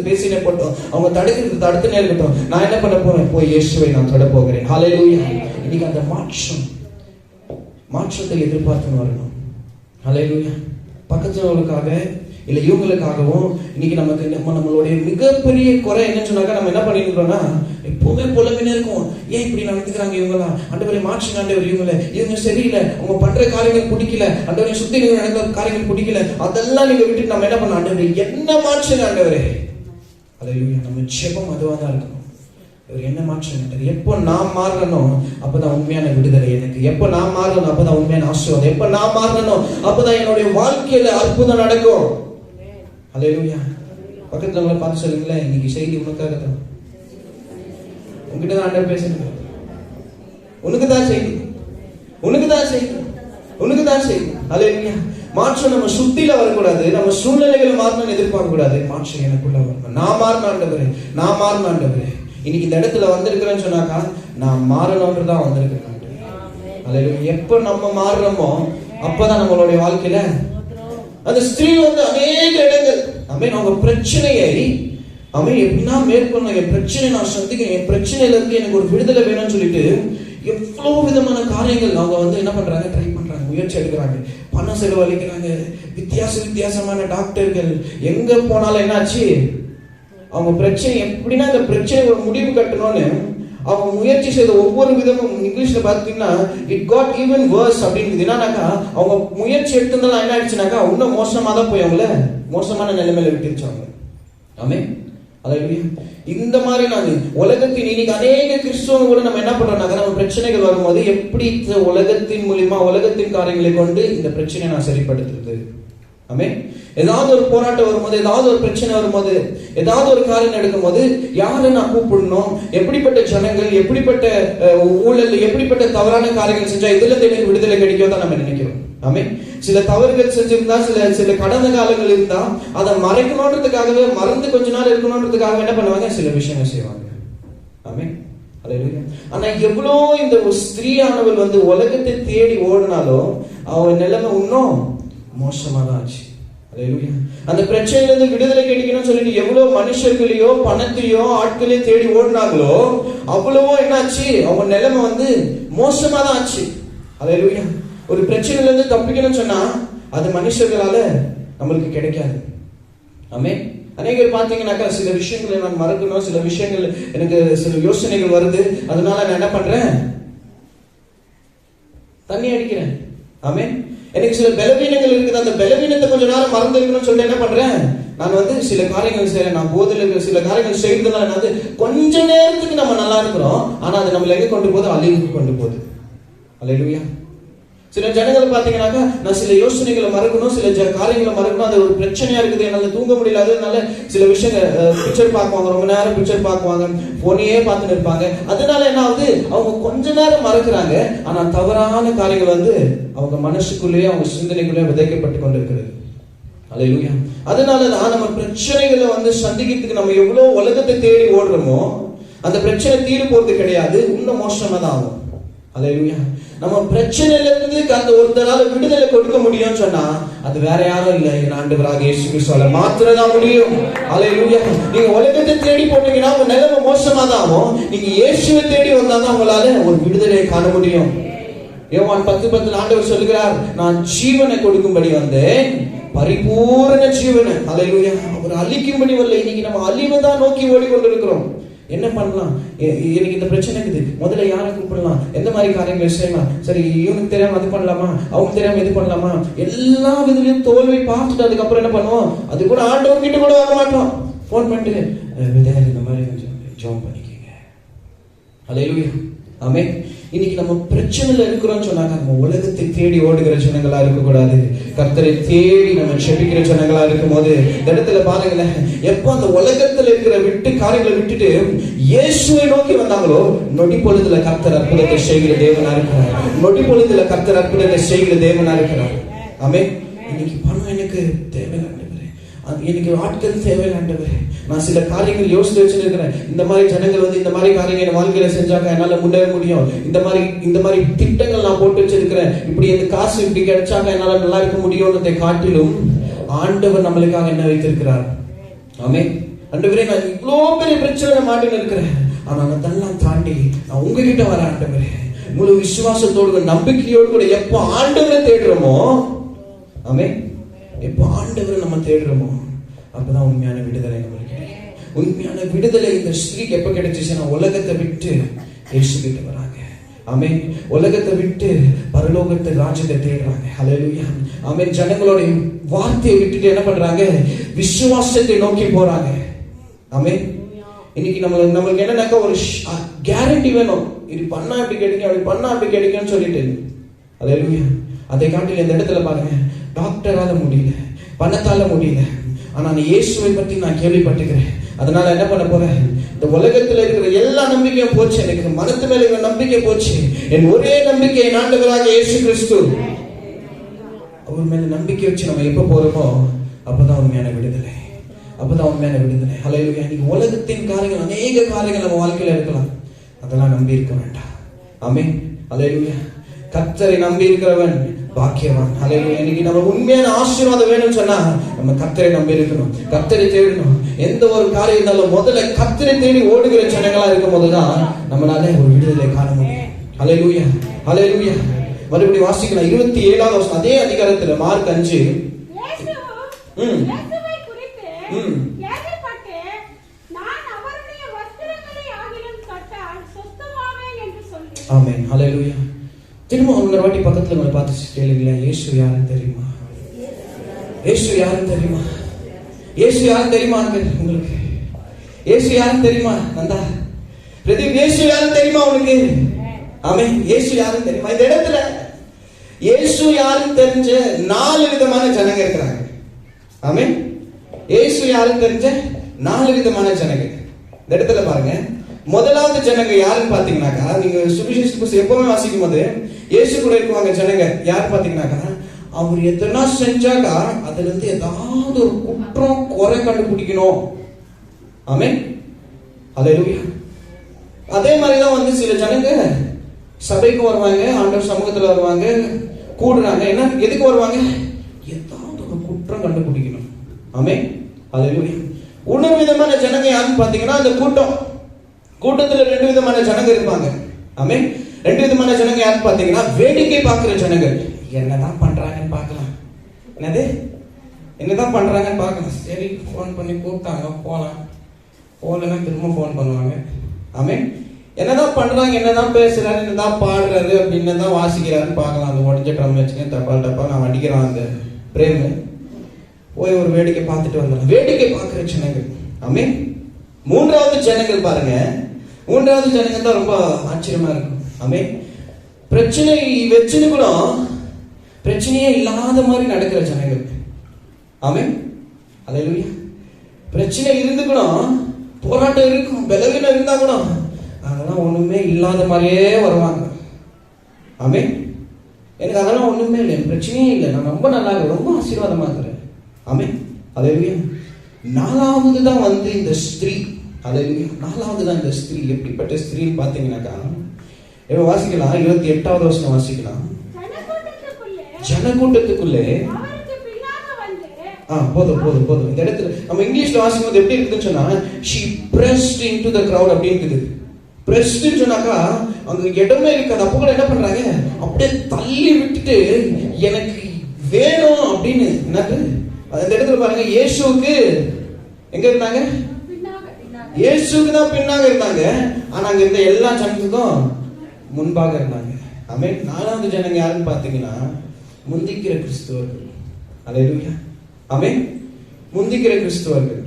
பேசினே போட்டோம், அவங்க தடுக்கிறது தடுத்துனே இருக்கட்டும். நான் என்ன பண்ண போறேன்? போய் இயேசுவை நான் தொட போகிறேன். ஹல்லேலூயா. இன்னைக்கு அந்த மாற்றத்தை எதிர்பார்த்து வரணும். ஹல்லேலூயா. பக்கத்துலவங்களுக்காக இல்ல இவங்களுக்காகவும் இன்னைக்கு நம்மளுடைய மிகப்பெரிய குறை என்னன்னு சொன்னாக்கா, நம்ம என்ன பண்ணிட்டு இருக்கோம்னா, எப்பவுமே புலம்பினே இருக்கும். ஏன் இப்படி நடந்துக்கிறாங்க இவங்கலாம்? ஆண்டவரே மாற்றுங்க ஆண்டவர், இவங்க சரியில்லை, அவங்க பண்ற காரியங்கள் பிடிக்கல, ஆண்டவரை சுத்தி நடக்கிற காரியங்கள் பிடிக்கல, அதெல்லாம் நீங்க விட்டு நம்ம என்ன பண்ண? ஆண்டவரே என்ன மாற்றுங்க ஆண்டவரே. ஹல்லேலூயா. நம்ம ஜெபம் அதுவா தான் இருக்கணும். என்ன மாற்றம்? எப்போ நான் மாறணும் அப்பதான் உண்மையான விடுதலை எனக்கு. எப்போ நான் மாறணும் அப்பதான் உண்மையான ஆசீர்வாதம். எப்போ நான் மாறணும் அப்பதான் என்னுடைய வாழ்க்கையில அற்புதம் நடக்கும். ஹல்லேலூயா. பக்கத்துல உங்களை பார்த்து சொல்லுங்களேன், இன்னைக்கு செய்தி உனக்காக தான், உங்ககிட்ட தான் ஆண்டவர் பேசுறேன். உனக்கு தான் செய்தி, உனக்கு தான் செய்தி, உனக்கு தான் செய்தி. அல்லேலூயா. மாற்றம் நம்ம சுத்தில வரக்கூடாது, நம்ம சூழ்நிலைகள் மாறணும்னு எதிர்பார்க்க கூடாது. மாற்றம் எனக்குள்ள வரணும். நான் மாறணும் ஆண்டவரே, நான் மாறணும் ஆண்டவரே. இன்னைக்கு இந்த இடத்துல வந்திருக்கிறேன்னு சொன்னாக்கா நான் மாறணும்ன்றதான் வந்திருக்கிறேன். அல்லேலூயா. எப்ப நம்ம மாறுறோமோ அப்பதான் நம்மளுடைய வாழ்க்கையில அந்த ஸ்திரீ வந்து அநேக இடங்கள் அவங்க பிரச்சனையை எப்படின்னா மேற்கொள்ள, என் பிரச்சனை நான் சந்திக்கிறேன், என் பிரச்சனையில இருந்து எனக்கு ஒரு விடுதலை வேணும்னு சொல்லிட்டு எவ்வளவு விதமான காரியங்கள் அவங்க வந்து என்ன பண்றாங்க, ட்ரை பண்றாங்க, முயற்சி எடுக்கிறாங்க, பணம் செலவழிக்கிறாங்க, வித்தியாசமான டாக்டர்கள். எங்க போனாலும் என்னாச்சு, அவங்க பிரச்சனை எப்படின்னா இந்த பிரச்சனை ஒரு முடிவு கட்டணும்னு அவங்க முயற்சி செய்த ஒவ்வொரு விதமும். இங்கிலீஷ்ல பாத்தீங்கன்னா இட் காட் ஈவன் வர்ஸ் அப்படின்னு. என்னன்னாக்கா அவங்க முயற்சி எடுத்திருந்தாலும் என்ன ஆயிடுச்சுனாக்கா இன்னும் மோசமா தான் போய் அவங்கள மோசமான நிலைமையில விட்டுருச்சாங்க. ஆமே. அல்லேலூயா. இந்த மாதிரி நாங்க உலகத்தின் இன்னைக்கு அநேக கிறிஸ்தவங்க கூட நம்ம என்ன பண்றோம்னாக்கா நம்ம பிரச்சனைகள் வரும்போது எப்படி உலகத்தின் மூலியமா உலகத்தின் காரியங்களை கொண்டு இந்த பிரச்சனையை நான் சரிப்படுத்துறது. ஆமே. ஏதாவது ஒரு போராட்டம் வரும்போது, ஏதாவது ஒரு பிரச்சனை வரும்போது, ஏதாவது ஒரு காரியம் நடக்கும் போது யாரை நான் கூப்பிடணும், எப்படிப்பட்ட ஜனங்கள், எப்படிப்பட்ட ஊழல், எப்படிப்பட்ட தவறான காரியங்கள் செஞ்சா இதுல இருந்து எனக்கு விடுதலை கிடைக்கும் தான் நம்ம நினைக்கிறோம். ஆமே. சில தவறுகள் செஞ்சிருந்தா, சில கடந்த காலங்கள் இருந்தா அதை மறைக்கணுன்றதுக்காகவே, மறந்து கொஞ்ச நாள் இருக்கணுன்றதுக்காக என்ன பண்ணுவாங்க, சில விஷயங்கள் செய்வாங்க. ஆமே. அல்லேலூயா. ஆனா எவ்வளோ இந்த ஸ்திரீயானவள் வந்து உலகத்தை தேடி ஓடினாலும் அவ நிலைமை இன்னும் மோசமா தான் ஆச்சு. அல்லேலூயா. அந்த பிரச்சனையில இருந்து விடுதலை கிடைக்கணும்னு சொல்லிட்டு எவ்வளவு மனுஷர்களையோ பணத்தையோ ஆட்களையோ தேடி ஓடினாங்களோ அவ்வளவோ என்னாச்சு, அவங்க நிலைமை வந்து மோசமா தான் ஆச்சு. அல்லேலூயா. ஒரு பிரச்சனையில இருந்து தப்பிக்கணும்னு சொன்னா அது மனுஷர்களால நம்மளுக்கு கிடைக்காது. ஆமே. அநேகர் பாத்தீங்கன்னாக்கா சில விஷயங்களை நான் மறக்கணும், சில விஷயங்கள் எனக்கு சில யோசனைகள் வருது, அதனால நான் என்ன பண்றேன், தண்ணி அடிக்கிறேன். ஆமே. எனக்கு சில பலவீனங்கள் இருக்குது, அந்த பலவீனத்தை கொஞ்ச நேரம் மறந்து இருக்கணும்னு சொல்லிட்டு என்ன பண்றேன், நான் வந்து சில காரியங்கள் செய்யறேன். நான் போதில் இருக்கிற சில காரியங்கள் செய்யறதுனால வந்து கொஞ்ச நேரத்துக்கு நம்ம நல்லா இருக்கிறோம், ஆனா அது நம்மள எங்க கொண்டு போகுது, அழிவுக்கு கொண்டு போகுது. அல்லேலூயா. சில ஜனங்கள் பாத்தீங்கன்னாக்கா நான் சில யோசனைகளை மறக்கணும், சில காரியங்களை மறக்கணும், அது ஒரு பிரச்சனையா இருக்குது, என்னால தூங்க முடியல, அதனால சில விஷயங்கள் பிக்சர் பார்க்குவாங்க, ரொம்ப நேரம் பிக்சர் பார்க்குவாங்க, போனையே பார்த்துன்னு இருப்பாங்க. அதனால என்ன ஆகுது, அவங்க கொஞ்ச நேரம் மறக்கிறாங்க, ஆனா தவறான காரியங்கள் வந்து அவங்க மனசுக்குள்ளேயே அவங்க சிந்தனைக்குள்ளேயே விதைக்கப்பட்டு கொண்டு இருக்கிறது. அல்லேலூயா. அதனாலதான் நம்ம பிரச்சனைகளை வந்து சந்திக்கிறதுக்கு நம்ம எவ்வளவு உலகத்தை தேடி ஓடுறோமோ அந்த பிரச்சனை தீர்வு போறது கிடையாது, இன்னும் மோசமா தான் ஆகும். அல்லேலூயா. நம்ம பிரச்சனையில இருந்து அந்த ஒருத்தரால விடுதலை கொடுக்க முடியும்னு சொன்னா அது வேற யாரும் இல்லை, ஆண்டவராக இயேசு கிறிஸ்துவால மாத்திரம் தான் முடியும். அல்லேலூயா. நீங்க உலகத்தை தேடி போனீங்கன்னா உங்க நிலைமை மோசமா தான் ஆகும். நீங்க இயேசுவை தேடி வந்தாதான் உங்களால ஒரு விடுதலையை காண முடியும். யோவான் 10:10 ஆண்டவர் சொல்கிறார், நான் ஜீவனை கொடுக்கும்படி வந்தேன், பரிபூரண ஜீவனை. அல்லேலூயா. அவர் அழிக்கும்படி வரல. இன்னைக்கு நம்ம அழிவை தான் நோக்கி ஓடிக்கொண்டிருக்கிறோம். என்ன பண்ணலாம், எனக்கு இந்த பிரச்சனை இருக்குது, முதல்ல யாரை கூப்பிடலாம், எந்த மாதிரி காரியங்கள் செய்யலாம், சரி இவனுக்கு தெரியாம அது பண்ணலாமா, அவங்க தெரியாம இது பண்ணலாமா, எல்லா விதத்திலையும் தோல்வி பார்த்துட்டு அதுக்கப்புறம் என்ன பண்ணுவோம், அது கூட ஆண்டவர் கிட்ட கூட வர மாட்டோம். போன் பண்ணிட்டு இந்த மாதிரி கொஞ்சம் ஜெபம் பண்ணிக்கங்க. அல்லேலூயா. ஆமே. இன்னைக்கு நம்ம பிரச்சனையில இருக்கிறோம்னு சொன்னாங்க நம்ம உலகத்தை தேடி ஓடுகிற ஜனங்களா இருக்கக்கூடாது, கர்த்தரை தேடி நம்ம செபிக்கிற ஜனங்களா இருக்கும் போது இந்த இடத்துல பாருங்களேன், எப்போ அந்த உலகத்துல இருக்கிற காரியங்களை விட்டுட்டு இயேசுவை நோக்கி வந்தாங்களோ நொடி பொழுதுல கர்த்தர் அற்புதத்தை செய்கிற தேவனா இருக்கிறார். நொடி பொழுதுல கர்த்தர் அற்புதத்தை செய்கிற தேவனா இருக்கிறார். ஆமே. இன்னைக்கு பணம் எனக்கு தேவையில்லை, எனக்கு ஆட்கள் தேவையில்லை, நான் சில காரியங்கள் யோசித்து வச்சிருக்கிறேன், இந்த மாதிரி ஜனங்கள் வந்து இந்த மாதிரி காரியங்கள் என் வாழ்க்கையில செஞ்சாங்க என்னால முன்னேற முடியும், இந்த மாதிரி திட்டங்கள் நான் போட்டு வச்சிருக்கிறேன், இப்படி எனக்கு காசு இப்படி கிடைச்சாங்க என்னால நல்லா இருக்க முடியும்ன்றதை காட்டிலும் ஆண்டவர் நம்மளுக்காக என்ன வைத்திருக்கிறார். ஆமே. ஆண்டவரே நான் இவ்வளோ பெரிய பிரச்சனை மாட்டின்னு இருக்கிறேன், ஆனா அதெல்லாம் தாண்டி நான் உங்ககிட்ட வர ஆண்டவரே முழு விசுவாசத்தோடு நம்பிக்கையோடு கூட எப்போ ஆண்டவரை தேடுறோமோ, ஆமே, எப்போ ஆண்டவரை நம்ம தேடுறோமோ அப்பதான் உண்மையான விடுதலை நம்மளுக்கு கிடைக்கும். உண்மையான விடுதலை இந்த ஸ்திரீக்கு எப்ப கிடைச்சிச்சுன்னா உலகத்தை விட்டு இயேசு கிட்ட வராங்க. ஆமே. உலகத்தை விட்டு பரலோகத்தை ராஜ்யத்தை தேடுறாங்க. அல்லேலூயா. ஆமே. ஜனங்களோட வார்த்தையை விட்டுட்டு என்ன பண்றாங்க, விசுவாசத்தை நோக்கி போறாங்க. ஆமே. இன்னைக்கு நம்மளுக்கு என்னன்னாக்கா ஒரு கேரண்டி வேணும், இது பண்ணா இப்படி கிடைக்கும், அப்படி பண்ணா அப்படி கிடைக்கும்னு சொல்லிட்டு. அல்லேலூயா. அதை காட்டில இந்த இடத்துல பாருங்க, டாக்டரால முடியல, பணத்தால முடியல, ஆனா இயேசுவை பற்றி நான் கேள்விப்பட்டிருக்கிறேன், அதனால என்ன பண்ண போறேன், இந்த உலகத்துல இருக்கிற எல்லா நம்பிக்கையும் போச்சு, எனக்கு மனத்து மேல இருக்கிற நம்பிக்கை போச்சு. என் ஒரே நம்பிக்கை என் ஆண்டவராக இயேசு கிறிஸ்து. அவர் மேல நம்பிக்கை வச்சு நம்ம எப்ப போறோமோ அப்பதான் உண்மையான விடுதலை, அப்பதான் உண்மையான விடுதலை. ஹல்லேலூயா. இன்னைக்கு உலகத்தின் காரியங்கள், அநேக காரியங்கள் நம்ம வாழ்க்கையில இருக்கலாம், அதெல்லாம் நம்பி இருக்க வேண்டாம். ஆமென். ஹல்லேலூயா. கர்த்தரை நம்பி இருக்கிறவன் பாக்கியவான். ஹல்லேலூயா. இன்னைக்கு நம்ம உண்மையான ஆசீர்வாதம் வேணும்னு சொன்னா நம்ம கர்த்தரை நம்பி இருக்கணும், கர்த்தரை தேடணும். எந்த ஒரு காரியம் இருந்தாலும் முதல்ல கர்த்தரை தேடி ஓடுகிற ஜனங்களா இருக்கும் போதுதான் நம்மளால ஒரு விடுதலை காண முடியும். ஹல்லேலூயா. ஹல்லேலூயா. மறுபடியும் வாசிக்கலாம் 27வது வசனம் அதே அதிகாரத்துல மார்க் 5. ஆமென். ஹல்லேலூயா. திரும்ப ஒரு வாட்டி பக்கத்துல உங்களை பார்த்து கேளுங்களேன், இயேசு யாருன்னு தெரியுமா? இயேசு யாருன்னு தெரியுமா? இயேசு யாருன்னு தெரியுமா உங்களுக்கு? இயேசு யாருன்னு தெரியுமா? நந்தா பிரதீப், இயேசு யாருன்னு தெரியுமா உனக்கு? ஆமென். இயேசு யாருன்னு தெரியுமா? இந்த இடத்துல இயேசு யாருன்னு தெரிஞ்ச 4 விதமான ஜனங்க இருக்கிறாங்க. ஆமென். இயேசு யாருன்னு தெரிஞ்ச 4 விதமான ஜனங்க இந்த இடத்துல பாருங்க. முதலாவது ஜனங்க யாருன்னு பாத்தீங்கன்னாக்கா, நீங்க சுவிசேஷ புத்தகம் எப்பவுமே வாசிக்கும் போது இயேசு கூட இருக்குவாங்க ஜனங்க. யாரு பாத்தீங்கன்னாக்கா, அவர் எதனா செஞ்சாக்கா அதுல இருந்து ஏதாவது ஒரு குற்றம் குறை கண்டுபிடிக்கணும். ஆமென். ஹல்லேலூயா. அதே மாதிரிதான் வந்து சில ஜனங்க சபைக்கு வருவாங்க, ஆண்டவர் சமூகத்துல வருவாங்க, கூடுறாங்க. என்ன எதுக்கு வருவாங்க? ஏதாவது ஒரு குற்றம் கண்டுபிடிக்கணும். ஆமென். ஹல்லேலூயா. இன்னொரு விதமான ஜனங்க யாருன்னு பாத்தீங்கன்னா, அந்த கூட்டத்துல 2 விதமான ஜனங்க இருப்பாங்க. ஆமென். 2 விதமான ஜனங்க யாருன்னு பாத்தீங்கன்னா, வேடிக்கை பார்க்கிற ஜனங்கள். என்னதான் பண்றாங்கன்னு பார்க்கலாம், என்னதான் பண்றாங்கன்னு பார்க்கலாம். சரி, போன் பண்ணி கூப்பிட்டாங்க, போலன்னா திரும்ப போன் பண்ணுவாங்க. ஆமென். என்னதான் பண்றாங்க, என்னதான் பேசுறாரு, என்னதான் பாடுறாரு, அப்படின்னு தான் வாசிக்கிறாருன்னு பார்க்கலாம். அந்த உடஞ்ச ட்ரம் வச்சுக்கேன், டப்பா நான் அடிக்கிறான் அந்த பிரேமு. போய் ஒரு வேடிக்கை பார்த்துட்டு வந்துடலாம். வேடிக்கை பார்க்கிற ஜனங்கள். ஆமென். மூன்றாவது ஜனங்கள் பாருங்க, மூன்றாவது ஜனங்கள் தான் ரொம்ப ஆச்சரியமா இருக்கும். ஆமென். பிரச்சனை வச்சுன்னு கூட பிரச்சனையே இல்லாத மாதிரி நடக்கிற ஜனங்கள். ஆமென். ஹல்லேலூயா. பிரச்சனை இருந்து கூட, போராட்டம் இருக்கும், பலவீனம் இருந்தா கூட அதெல்லாம் ஒண்ணுமே இல்லாத மாதிரியே வருவாங்க. ஆமென். எனக்கு அதெல்லாம் ஒண்ணுமே இல்லை, பிரச்சனையே இல்லை, நான் ரொம்ப நல்லா இருக்கிறேன், ரொம்ப ஆசீர்வாதமா இருக்கிறேன். ஆமென். ஹல்லேலூயா. 4வது தான் வந்து இந்த ஸ்திரீ. ஹல்லேலூயா. 4வது தான் இந்த ஸ்திரீ. எப்படிப்பட்ட ஸ்திரீன்னு பாத்தீங்கன்னாக்கா, இப்ப வாசிக்கலாம் 28வது வசனம் வாசிக்கலாம். ஜனக்கூட்டத்துக்குள்ளே போதும். இந்த இடத்துல நம்ம இங்கிலீஷ்ல வாசிக்கும் போது எப்படி இருக்குதுன்னு சொன்னா, she pressed into the crowd அப்படின்னு இருக்குது. பிரஸ்ட்னு சொன்னாக்கா அங்க இடமே இருக்காது. அப்போ கூட என்ன பண்றாங்க, அப்படியே தள்ளி விட்டுட்டு எனக்கு வேணும் அப்படின்னு. என்னது அந்த இடத்துல பாருங்க, இயேசுவுக்கு எங்க இருந்தாங்க? இயேசுக்கு தான் பின்னாக இருந்தாங்க. ஆனா அங்க இருந்த எல்லா ஜனத்துக்கும் முன்பாக இருந்தாங்க. ஆமென். 4வது ஜனங்க யாருன்னு பாத்தீங்கன்னா, முந்திக்கிற கிறிஸ்துவர்கள். ஹல்லேலூயா. ஆமென். முந்திக்கிற கிறிஸ்துவர்கள்.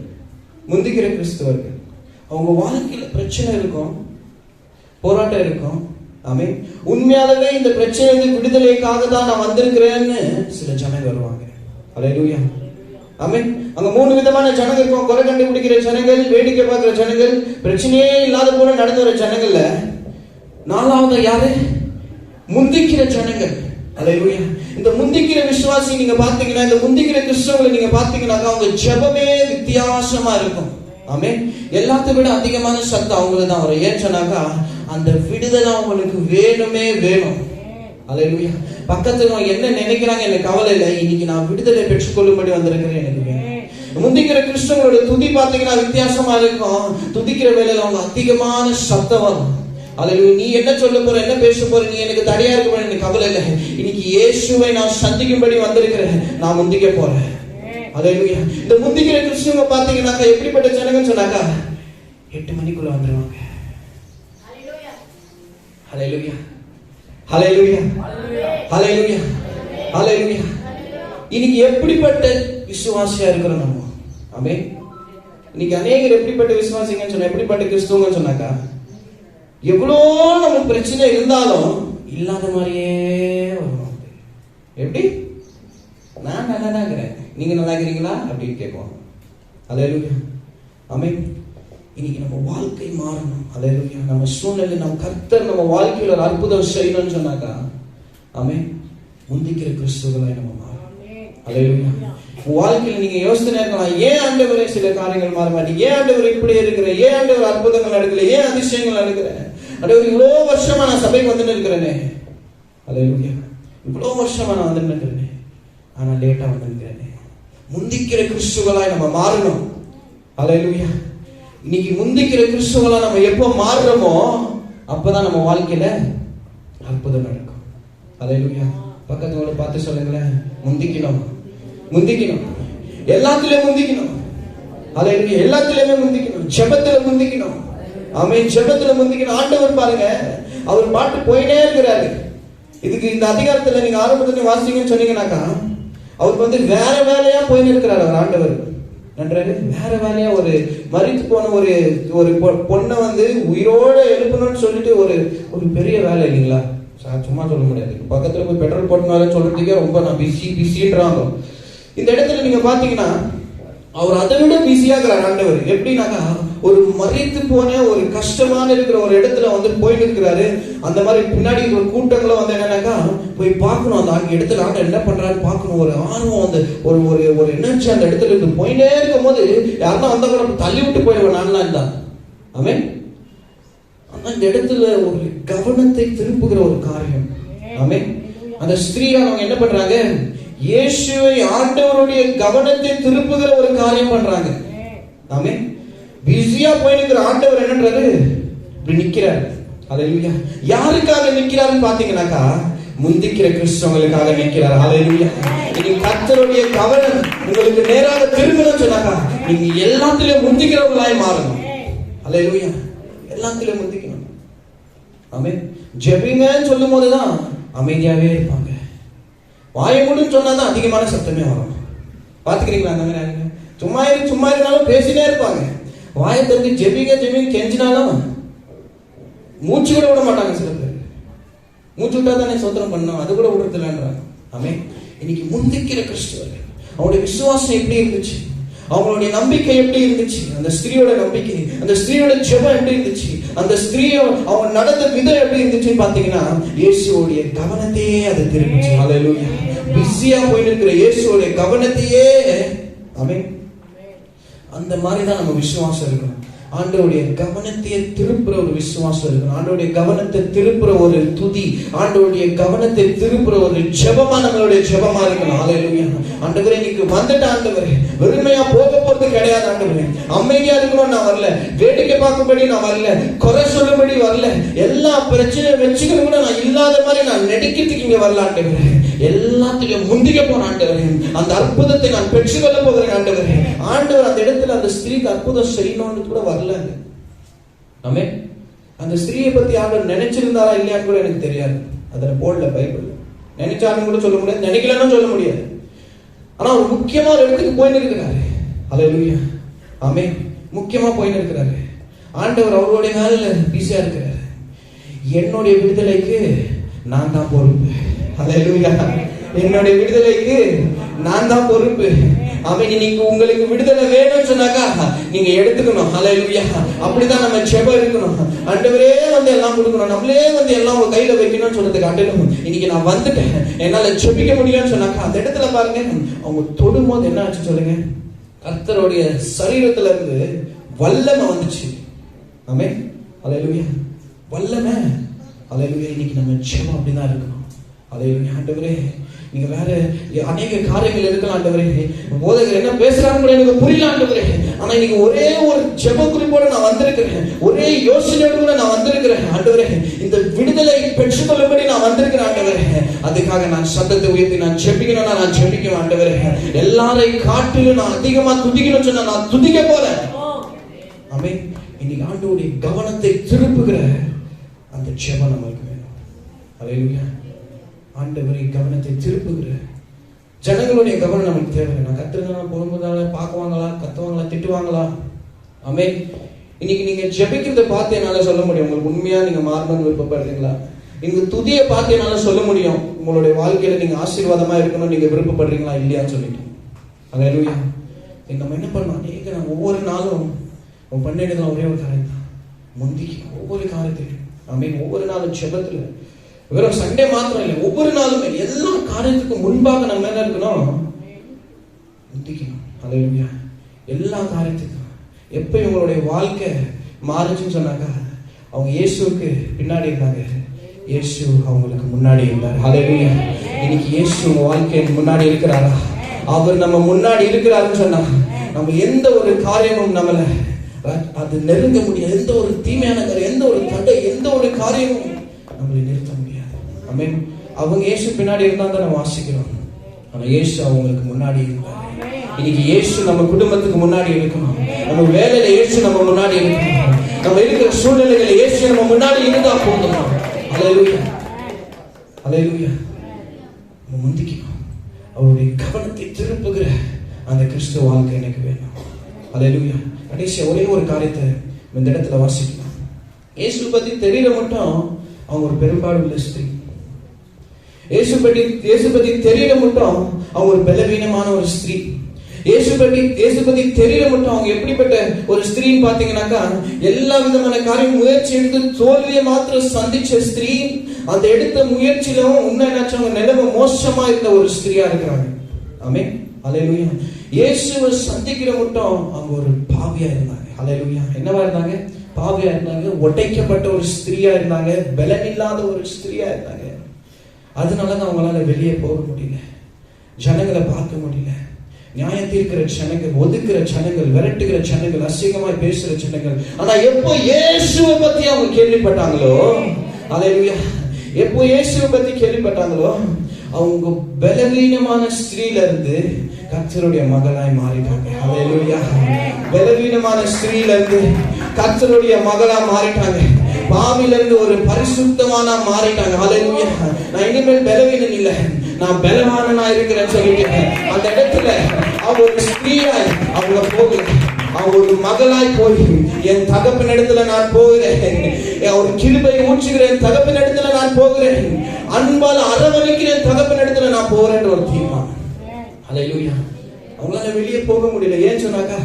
அவங்க வாழ்க்கையில பிரச்சனை இருக்கும், போராட்டம் இருக்கும். ஆமென். உண்மையாகவே இந்த பிரச்சனை விடுதலைக்காக தான் நான் வந்திருக்கிறேன்னு சில ஜனங்க வருவாங்க. ஹல்லேலூயா. ஆமென். அங்க 3 விதமான ஜனங்கள் இருக்கும். குறை கண்டுபிடிக்கிற ஜனங்கள், வேடிக்கை பார்க்கிற ஜனங்கள், பிரச்சனையே இல்லாத போல நடந்து வர ஜனங்கள்ல 4வது யாரு? முந்திக்கிற ஜனங்கள். ஹல்லேலூயா. இந்த முந்திக்கிற விசுவாசி நீங்க பாத்தீங்கன்னா, இந்த முந்திக்கிற கிறிஸ்தவங்களை நீங்க பாத்தீங்கன்னா, அவங்க ஜெபமே வித்தியாசமா இருக்கும். ஆமென். எல்லாத்தை விட அதிகமான சத்தம் அவங்களுக்கு தான் வரும். ஏன் சொன்னாக்கா, அந்த விடுதலை அவங்களுக்கு வேணுமே வேணும். ஹல்லேலூயா. பக்கத்துல என்ன நினைக்கிறாங்க எனக்கு கவலை இல்லை, இன்னைக்கு நான் விடுதலை பெற்றுக்கொள்ளும்படி வந்திருக்கிறேன், எனக்கு வேணும். முந்திக்கிற கிறிஸ்தவங்களோட துதி பாத்தீங்கன்னா வித்தியாசமா இருக்கும். துதிக்கிற வேலையில அவங்க அதிகமான சத்தம் வரும். ஹல்லேலூயா. நீ என்ன சொல்ல போற, என்ன பேச போற, நீ எனக்கு தடையா இருக்க, எனக்கு கவலை இல்லை. இன்னைக்கு இயேசுவை நான் சந்திக்கும்படி வந்திருக்கிறேன், நான் முந்திக்க போறேன். ஹல்லேலூயா. இந்த முந்திக்கிற கிறிஸ்தவங்க பாத்தீங்கன்னாக்கா எப்படிப்பட்ட ஜனங்கன்னு சொன்னாக்கா, 8 மணிக்குள்ள வந்துருவாங்க. ஹல்லேலூயா. ஹல்லேலூயா. ஹல்லேலூயா. ஹல்லேலூயா. இன்னைக்கு எப்படிப்பட்ட விசுவாசியா இருக்கிறோம் நம்ம? ஆமென். இன்னைக்கு அநேகர் எப்படிப்பட்ட விசுவாசிங்கன்னு சொன்னா, எப்படிப்பட்ட கிறிஸ்துவங்கன்னு சொன்னாக்கா, எவ்வளோ நமக்கு பிரச்சனை இருந்தாலும் இல்லாத மாதிரியே வரும். எப்படி? நான் நல்லா தான் இருக்கிறேன், நீங்க நல்லா இருக்கிறீங்களா அப்படின்னு கேட்போம். ஹல்லேலூயா. ஆமென். இன்னைக்கு நம்ம வாழ்க்கை மாறணும். அல்லேலூயா. நம்ம சூழ்நிலை, நம்ம கர்த்தர் நம்ம வாழ்க்கையில ஒரு அற்புதம் செய்யணும்னு சொன்னாக்கா ஆமென், முந்திக்கிற கிறிஸ்துவர்களாய் நம்ம மாறணும். அல்லேலூயா. வாழ்க்கையில நீங்க யோசனை இருக்கலாம், ஏன் ஆண்டவரே சில காரியங்கள் மாற மாட்டேங்குது, ஏன் ஆண்டவர் இப்படி இருக்கிற, ஏன் ஆண்டவர் அற்புதங்கள் நடக்கல, ஏன் அதிசயங்கள் நடக்கிற, ஆண்டவர் இவ்வளவு வருஷமா நான் சபைக்கு வந்துட்டு இருக்கிறேனே, அல்லேலூயா, இவ்வளவு வருஷமா நான் வந்துட்டு இருக்கிறேனே, ஆனா லேட்டா வந்திருக்கிறேனே. முந்திக்கிற கிறிஸ்துவர்களாய் நம்ம மாறணும். அல்லேலூயா. இன்னைக்கு முந்திக்கிற கிறிஸ்துவங்களா நம்ம எப்போ மாறுறோமோ அப்பதான் நம்ம வாழ்க்கையில அற்புதம் நடக்கும். அல்லேலூயா. பக்கத்துல பார்த்து சொல்லுங்களேன், முந்திக்கணும், முந்திக்கணும், எல்லாத்திலயும் முந்திக்கணும். அல்லேலூயா. எல்லாத்திலயுமே முந்திக்கணும். ஜெபத்துல முந்திக்கணும். ஆமென். ஜெபத்துல முந்திக்கணும். ஆண்டவர் பாருங்க, அவர் பாட்டு போயிட்டே இருக்கிறாரு. இதுக்கு இந்த அதிகாரத்துல நீங்க ஆரம்பத்துல வாசிங்கன்னு சொன்னீங்கன்னாக்கா அவருக்கு வேற வேலையா போயின்னு இருக்கிறார் அவர் ஆண்டவர். நன்றாக வேற வேலையா ஒரு மரித்து போன ஒரு பொண்ணை உயிரோட எழுப்பணும்னு சொல்லிட்டு ஒரு பெரிய வேலை இல்லைங்களா? சும்மா சொல்ல முடியாது. பக்கத்துல போய் பெட்ரோல் போட்டனால சொல்றதுக்கே ரொம்ப நான் பிஸின்றாங்க. இந்த இடத்துல நீங்க பாத்தீங்கன்னா அவர் அதை விட பிஸியா இருக்கிறார் ஆண்டவர். எப்படின்னாக்கா ஒரு மரித்து போன ஒரு கஷ்டமான இருக்கிற ஒரு இடத்துல போயிட்டு இருக்கிறாரு. அந்த மாதிரி பின்னாடி ஒரு கூட்டங்களும் என்னன்னாக்கா போய் பார்க்கணும், அந்த அங்க இடத்துல ஆண்டவர் என்ன பண்றாருன்னு பார்க்கணும். ஒரு ஆர்வம், ஒரு எனர்ஜி அந்த இடத்துல இருந்து போயிட்டே இருக்கும் போது யாருன்னா வந்தா கூட தள்ளி விட்டு போயிடுவேன் நான்லாம் தான். ஆமென். ஆனா இந்த இடத்துல ஒரு கவனத்தை திருப்புகிற ஒரு காரியம். ஆமென். அந்த ஸ்திரீயானவங்க என்ன பண்றாங்க, இயேசுவை ஆண்டவருடைய கவனத்தை திருப்புகிற ஒரு காரியம் பண்றாங்க. ஆமென். பிஸியா போயிருக்கிற ஆண்டவர் என்னன்றாரு, இப்படி நிக்கிறாரு. அல்லேலூயா. யாருக்காக நிக்கிறாருன்னு பாத்தீங்கன்னாக்கா முந்திக்கிற கிறிஸ்தவங்களுக்காக நிக்கிறார். அல்லேலூயா. நீங்க கர்த்தருடைய கவனம் உங்களுக்கு நேராக திரும்பணும்னு சொன்னாக்கா நீங்க எல்லாத்திலயும் முந்திக்கிறவங்களாய் மாறணும். அல்லேலூயா. எல்லாத்திலயும் முந்திக்கணும். ஆமென். ஜெபிங்கன்னு சொல்லும் போதுதான் அமைதியாவே இருப்பாங்க. வாயை மூடுன்னு சொன்னாதான் அதிகமான சத்தமே வரும். பாத்துக்கிறீங்களா? அந்த மாதிரி சும்மா இருந்தாலும் பேசினே இருப்பாங்க. வாயை திறந்து ஜெபிங்க ஜெபிங்க கெஞ்சினாலும் மூச்சு கூட விட மாட்டாங்க. சில பேர் மூச்சு விட்டா தானே சோத்திரம் பண்ணணும், அது கூட விடுறதில்லன்றாங்க. ஆமென். இன்னைக்கு முந்திக்கிற கிறிஸ்துவர்கள் அவங்களுடைய விசுவாசம் எப்படி இருந்துச்சு, அவங்களுடைய நம்பிக்கை எப்படி இருந்துச்சு, அந்த ஸ்திரீயோட நம்பிக்கை, அந்த ஸ்திரீயோட ஜெபம் எப்படி இருந்துச்சு, அந்த ஸ்திரீய அவங்க நடந்த விதம் எப்படி இருந்துச்சுன்னு பாத்தீங்கன்னா இயேசுவோடைய கவனத்தையே அது திரும்பிச்சு. அல்லேலூயா. பிஸியா போயிட்டு இருக்கிற இயேசுவோடைய கவனத்தையே. ஆமென். அந்த மாதிரி தான் நம்ம விசுவாசம் இருக்கணும். ஆண்டவருடைய கவனத்தை திருப்புற ஒரு விசுவாசம் இருக்கணும். ஆண்டவருடைய கவனத்தை திருப்புற ஒரு துதி, ஆண்டவருடைய கவனத்தை திருப்புற ஒரு ஜெபமா நம்மளுடைய ஜெபமா இருக்கணும். அல்லேலூயா. ஆண்டவரே இன்னைக்கு வந்துட்ட ஆண்டவரே, வெறுமையா போக போறது கிடையாது ஆண்டவரே. அமைதியா இருக்கணும் நான் வரல, வேடிக்கை பார்க்கும்படி நான் வரல, குறை சொல்லும்படி வரல, எல்லா பிரச்சனை வச்சுக்கணும் கூட நான் இல்லாத மாதிரி நான் நடிக்கிறதுக்கு இங்க வரல ஆண்டவரே. எல்லாத்திலையும் முந்திக்க போன ஆண்டவரே, அந்த அற்புதத்தை நான் பெற்றுக்கொள்ள போகிறேன் ஆண்டவரே. ஆண்டவர் அந்த இடத்துல அந்த ஸ்திரீக்கு அற்புதம் செய்யணும்னு கூட வரல. ஆமென். அந்த ஸ்திரீயை பத்தி ஆண்டவர் நினைச்சிருந்தாரா இல்லையான்னு கூட எனக்கு தெரியாது. அதுல போடல பைபிள். நினைச்சாலும் கூட சொல்ல முடியாது, நினைக்கலன்னு சொல்ல முடியாது. ஆனா ஒரு முக்கியமான இடத்துக்கு போயின்னு இருக்கிறாரு. அல்லேலூயா. ஆமென். முக்கியமா போயின்னு இருக்கிறாரு. ஆண்டவர் அவருடைய மேல பிஸியா இருக்கிறாரு. என்னுடைய விடுதலைக்கு நான் தான் பொறுப்பு. அல்லேலூயா. என்னுடைய விடுதலைக்கு நான் தான் பொறுப்பு. ஆமென். இன்னைக்கு உங்களுக்கு விடுதலை வேணும்னு சொன்னாக்கா நீங்க எடுத்துக்கணும். அல்லேலூயா. அப்படிதான் நம்ம ஜெபம் இருக்கணும். ஆண்டவரே எல்லாம் கொடுக்கணும், நம்மளே எல்லாம் உங்க கையில வைக்கணும்னு சொல்றதுக்கு ஆண்டவர் இன்னைக்கு நான் வந்துட்டேன், என்னால ஜெபிக்க முடியும்னு சொன்னாக்கா அந்த இடத்துல பாருங்க அவங்க தொடும் போது என்ன ஆச்சு சொல்லுங்க, கர்த்தருடைய சரீரத்துல இருந்து வல்லமை வந்துச்சு. ஆமென். அல்லேலூயா. வல்லமை. அல்லேலூயா. இன்னைக்கு நம்ம ஜெபம் அப்படிதான் இருக்கணும். அல்லேலூயா. ஆண்டவரே நீங்க வேற அநேக காரியங்கள் இருக்கலாம் ஆண்டவரே, போதகர் என்ன பேசுறான்னு கூட எனக்கு புரியல ஆண்டவரே. ஆனா இன்னைக்கு ஒரே ஒரு ஜெப குறிப்போட நான் வந்திருக்கிறேன், ஒரே யோசனையோட கூட நான் வந்திருக்கிறேன் ஆண்டவரே. இந்த விடுதலை பெற்றுக்கொள்ளும்படி நான் வந்திருக்கிறேன் ஆண்டவரே. அதுக்காக நான் சத்தத்தை உயர்த்தி நான் ஜெபிக்கணும்னா நான் ஜெபிக்கணும் ஆண்டவரே. எல்லாரையும் காட்டிலும் நான் அதிகமா துதிக்கணும்னு சொன்னா நான் துதிக்க போறேன். ஆமென். இன்னைக்கு ஆண்டவருடைய கவனத்தை திருப்புகிற அந்த ஜெபம் நமக்கு வேணும். அல்லேலூயா. ஆண்டவரை கவனத்தை திருப்புகிற ஜனங்களுடைய கவனம் நமக்கு தேவை. நான் கத்துறதுனா போகும்போதால பார்க்குவாங்களா, கத்துவாங்களா, திட்டுவாங்களா? ஆமென். இன்னைக்கு நீங்க ஜெபிக்கிறத பார்த்து என்னால சொல்ல முடியும் உங்களுக்கு உண்மையா நீங்க மாறணும்னு விருப்பப்படுறீங்களா. நீங்க துதியை பார்த்து என்னால சொல்ல முடியும் உங்களுடைய வாழ்க்கையில நீங்க ஆசீர்வாதமா இருக்கணும் நீங்க விருப்பப்படுறீங்களா இல்லையான்னு சொல்லிட்டு. அல்லேலூயா. நம்ம என்ன பண்ணோம், நான் ஒவ்வொரு நாளும் அவன் பண்ணிடுறது ஒரே ஒரு காரியம் தான், முந்திக்கணும் ஒவ்வொரு காரியத்தையும். ஆமென். ஒவ்வொரு நாளும் ஜெபத்துல, வெறும் சண்டே மாத்திரம் இல்லை, ஒவ்வொரு நாளுமே எல்லா காரியத்துக்கும் முன்பாக நம்ம என்ன இருக்கணும், முந்திக்கணும். ஹல்லேலூயா. எல்லா காரியத்துக்கும். எப்ப இவங்களுடைய வாழ்க்கை மாறுச்சுன்னு சொன்னாக்கா, அவங்க இயேசுவுக்கு பின்னாடி இருந்தாங்க, இயேசு அவங்களுக்கு முன்னாடி இருந்தார். ஹல்லேலூயா. இன்னைக்கு இயேசு உங்க வாழ்க்கைக்கு முன்னாடி இருக்கிறாரா? அவர் நம்ம முன்னாடி இருக்கிறாருன்னு சொன்னா நம்ம எந்த ஒரு காரியமும் நம்மள அது நெருங்க முடியாது. எந்த ஒரு தீமையான காரியம், எந்த ஒரு தடை, எந்த ஒரு காரியமும் நம்மளை நிறுத்த முடியாது. ஆமென். அவங்க இயேசு பின்னாடி இருந்தா தான் நம்ம வாசிக்கிறோம். ஆனா இயேசு அவங்களுக்கு முன்னாடி இருந்தார். இன்னைக்கு இயேசு நம்ம குடும்பத்துக்கு முன்னாடி இருக்கணும். நம்ம வேலையில இயேசு நம்ம முன்னாடி இருக்கணும். நம்ம இருக்கிற சூழ்நிலைகளை இயேசு நம்ம முன்னாடி இருந்தா போதும். ஹல்லேலூயா. ஹல்லேலூயா. நம்ம முந்திக்கணும். அவருடைய கவனத்தை திருப்புகிற அந்த கிறிஸ்துவ வாழ்க்கை எனக்கு வேணும். ஹல்லேலூயா. கடைசியா ஒரே ஒரு காரியத்தை இந்த இடத்துல வாசிக்கலாம். இயேசு பத்தி தெரியல மட்டும் அவங்க ஒரு பெரும்பாடு உள்ள ஸ்திரீ. இயேசு பத்தி தெரியல மட்டும் அவங்க ஒரு பலவீனமான ஒரு ஸ்திரீ. இயேசு பத்தி தெரியல மட்டும் அவங்க எப்படிப்பட்ட ஒரு ஸ்திரீன்னு பாத்தீங்கன்னாக்கா, எல்லா விதமான காரியம் முயற்சி எடுத்து தோல்வியை மாத்திரம் சந்திச்ச ஸ்திரீ. அந்த எடுத்த முயற்சியிலும் உண்மையாச்சும் அவங்க நிலைமை மோசமா இருந்த ஒரு ஸ்திரீயா இருக்கிறாங்க. ஆமென். ஹல்லேலூயா. இயேசுவை சந்திக்கிற மட்டும் அவங்க ஒரு பாவியா இருந்தாங்க. ஹல்லேலூயா. என்னவா இருந்தாங்க? பாவியா இருந்தாங்க. உடைக்கப்பட்ட ஒரு ஸ்திரீயா இருந்தாங்க. பலனில்லாத ஒரு ஸ்திரீயா இருந்தாங்க. அதனாலதான் அவங்களால வெளியே போக முடியல, ஜனங்களை பார்க்க முடியல. நியாயம் தீர்க்கிற ஜனங்கள், ஒதுக்குற ஜனங்கள், விரட்டுகிற ஜனங்கள், அசிங்கமாய் பேசுற ஜனங்கள். ஆனா எப்போ இயேசுவை பத்தி அவங்க கேள்விப்பட்டாங்களோ, ஹல்லேலூயா, எப்போ இயேசுவை பத்தி கேள்விப்பட்டாங்களோ, அவங்க பலவீனமான ஸ்திரீல இருந்து கர்த்தருடைய மகளாய் மாறிட்டாங்க. ஹல்லேலூயா. பலவீனமான ஸ்திரீல இருந்து கர்த்தருடைய மகளா மாறிட்டாங்க. பாவில இருந்து ஒரு பரிசுத்தமான மாறிட்டாங்க. ஹல்லேலூயா. நான் இனிமேல் பலவீனன் இல்லை, நான் பலவானனா இருக்கிறேன்னு சொல்லிட்டு அந்த இடத்துல அவங்க ஒரு ஸ்திரீயாய் அவங்க போகல, அவங்க ஒரு மகளாய் போய் என் தகப்பன் இடத்துல நான் போகிறேன், ஒரு கிருபை ஊற்றுகிற என் தகப்பன் இடத்துல நான் போகிறேன், அன்பால் அரவணைக்கிற என் தகப்பன் இடத்துல நான் போறேன் ஒரு தீர்மானம். ஹல்லேலூயா. அவங்களால வெளியே போக முடியல. ஏன் சொன்னாக்கா,